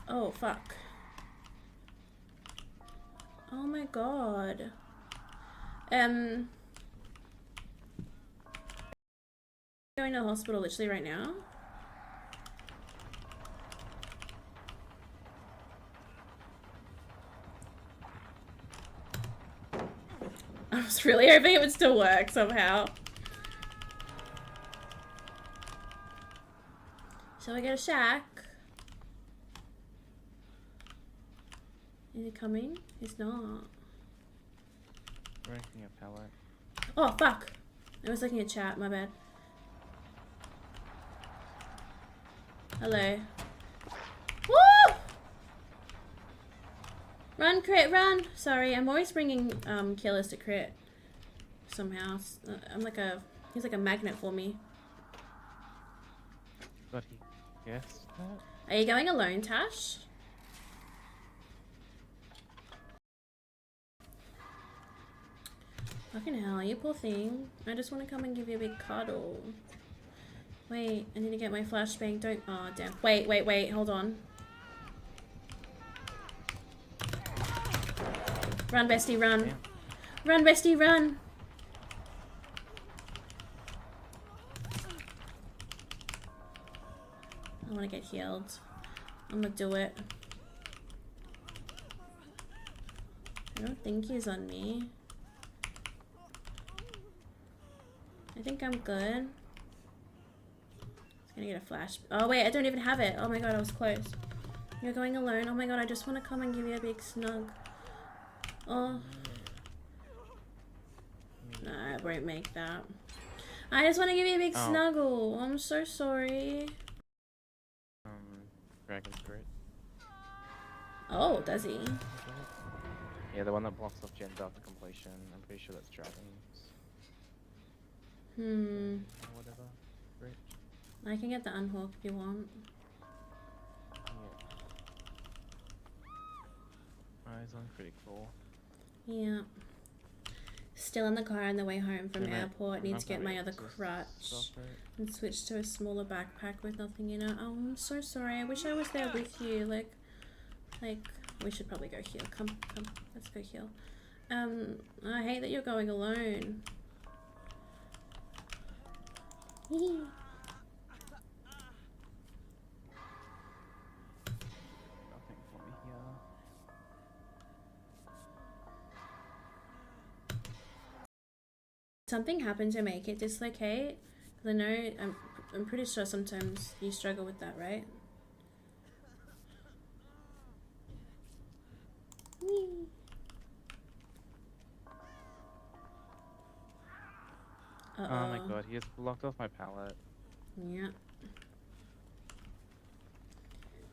Oh, fuck. Oh my god. Going to the hospital literally right now? I was really hoping it would still work somehow. Shall I get a shack? Is he coming? He's not. Breaking a pallet. Oh, fuck. I was looking at chat, my bad. Hello. Woo! Run, crit, run! Sorry, I'm always bringing killers to crit. Somehow. I'm like a... He's like a magnet for me. But he guessed that? Are you going alone, Tash? Fucking hell, you poor thing. I just want to come and give you a big cuddle. Wait, I need to get my flashbang. Don't... Oh, damn. Wait. Hold on. Run, bestie, run. Damn. Run, bestie, run. I want to get healed. I'm gonna do it. I don't think he's on me. I think I'm good. Just gonna get a flash. Oh wait, I don't even have it. Oh my god, I was close. You're going alone. Oh my god, I just want to come and give you a big snug. Oh. No, I won't make that. I just want to give you a big snuggle. I'm so sorry. Dragon's Grit. Oh, does he? Yeah, the one that blocks off gens after completion. I'm pretty sure that's Dragons. Or whatever. Grit. I can get the unhook if you want. Yeah. Eyes on critical. Yeah. Still in the car on the way home from airport. Need to get my other crutch and switch to a smaller backpack with nothing in it. Oh, I'm so sorry. I wish I was there with you. Like, we should probably go heal. Come, let's go heal. I hate that you're going alone. Nothing for me here. Something happened to make it dislocate? Because I know, I'm pretty sure sometimes you struggle with that, right? Uh-oh. Oh my god, he has blocked off my pallet. Yeah.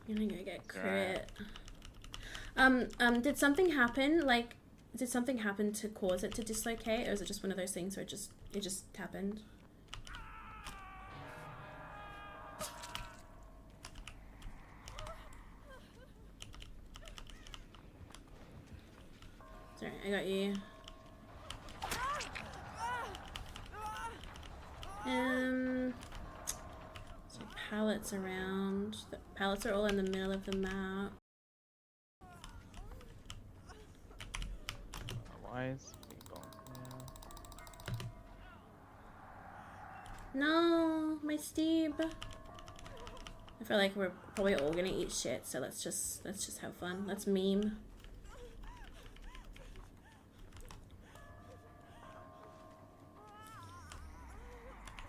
I'm gonna go get crit. Did something happen? Like, did something happen to cause it to dislocate, or is it just one of those things where it just happened? Sorry, I got you. So pallets around. The pallets are all in the middle of the map. Why is Big Bong now? No, my Steve. I feel like we're probably all gonna eat shit, so let's just have fun. Let's meme.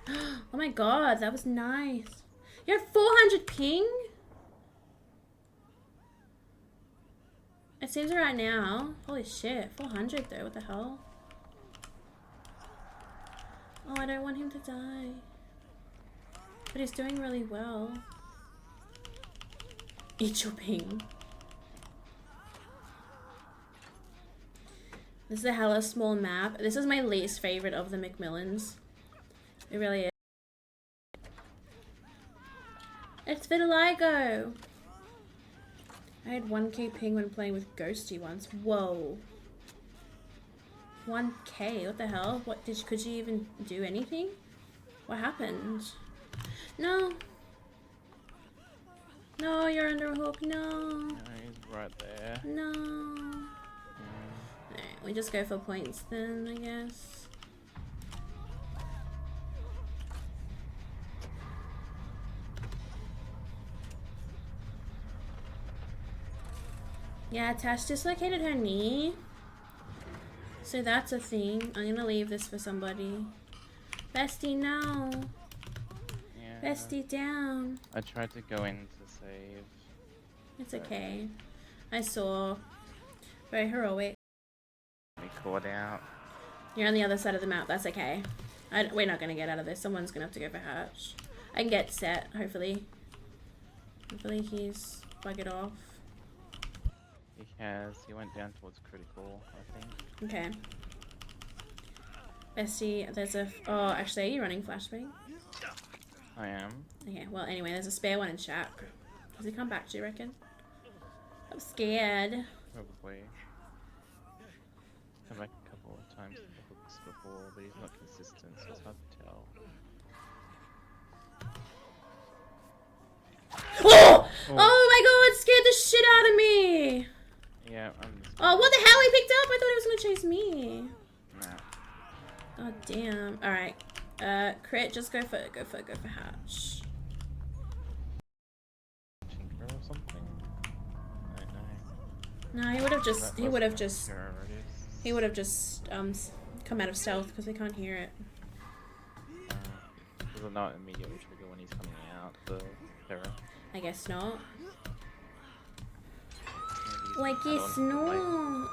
Oh my god, that was nice. You're at 400 ping? It seems right now. Holy shit, 400 though, what the hell? Oh, I don't want him to die. But he's doing really well. Eat your ping. This is a hella small map. This is my least favorite of the Macmillans. It really is. It's vitiligo! I had 1k ping when playing with Ghosty once. Whoa. 1k? What the hell? Could you even do anything? What happened? No. No, you're under a hook. No. No, he's right there. No. Mm. Alright, we just go for points then, I guess. Yeah, Tash dislocated her knee. So that's a thing. I'm gonna leave this for somebody. Bestie, no. Yeah. Bestie, down. I tried to go in to save. It's okay. I saw. Very heroic. We caught out. You're on the other side of the map. That's okay. We're not gonna get out of this. Someone's gonna have to go for hatch. I can get set, hopefully. Hopefully he's buggered off. He has. He went down towards critical, I think. Okay. Bestie, there's a... Oh, actually, are you running flashbang? I am. Okay, well, anyway, there's a spare one in chat. Does he come back, do you reckon? I'm scared. Probably. Come back a couple of times to the hooks before, but he's not consistent, so it's hard to tell. Oh! Oh. Oh my god, it scared the shit out of me! Yeah, I'm just... Oh, what the hell? He picked up? I thought he was gonna chase me. Nah. God damn. Alright. Crit, just go for hatch. Tinker or something? I don't know. No, he would have just, he would have just, come out of stealth because we can't hear it. Does it not immediately trigger when he's coming out, the terror? I guess not. Maybe Like, add yes, on to the light. no.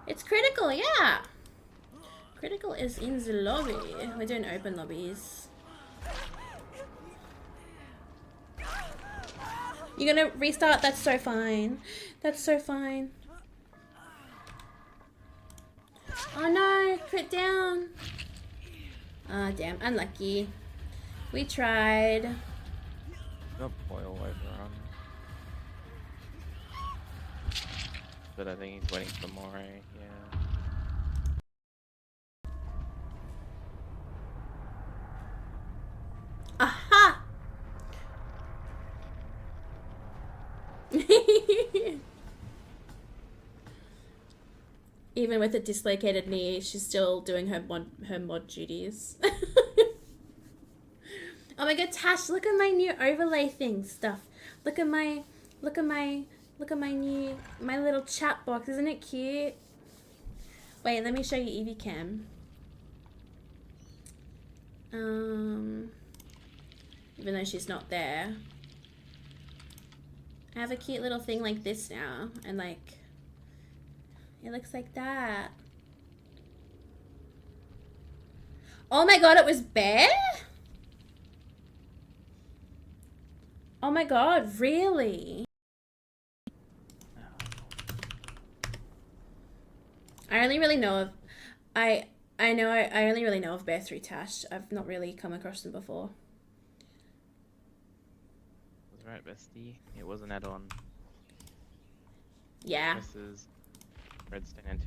It's critical, yeah. Critical is in the lobby. We're doing open lobbies. You're gonna restart? That's so fine. That's so fine. Oh no, crit down. Ah, damn, unlucky. We tried. Got boil overrun. But I think he's waiting for Moray, yeah. Aha! Even with a dislocated knee, she's still doing her mod duties. Oh my god, Tash, look at my new overlay thing stuff. Look at my new, my little chat box. Isn't it cute? Wait, let me show you Evie Cam. Even though she's not there. I have a cute little thing like this now. And like, it looks like that. Oh my god, it was Bear? Oh my god, really? I only really know of... I only really know of Bear 3 Tash. I've not really come across them before. Was right, bestie. It was an add-on. Yeah. This is Redstone and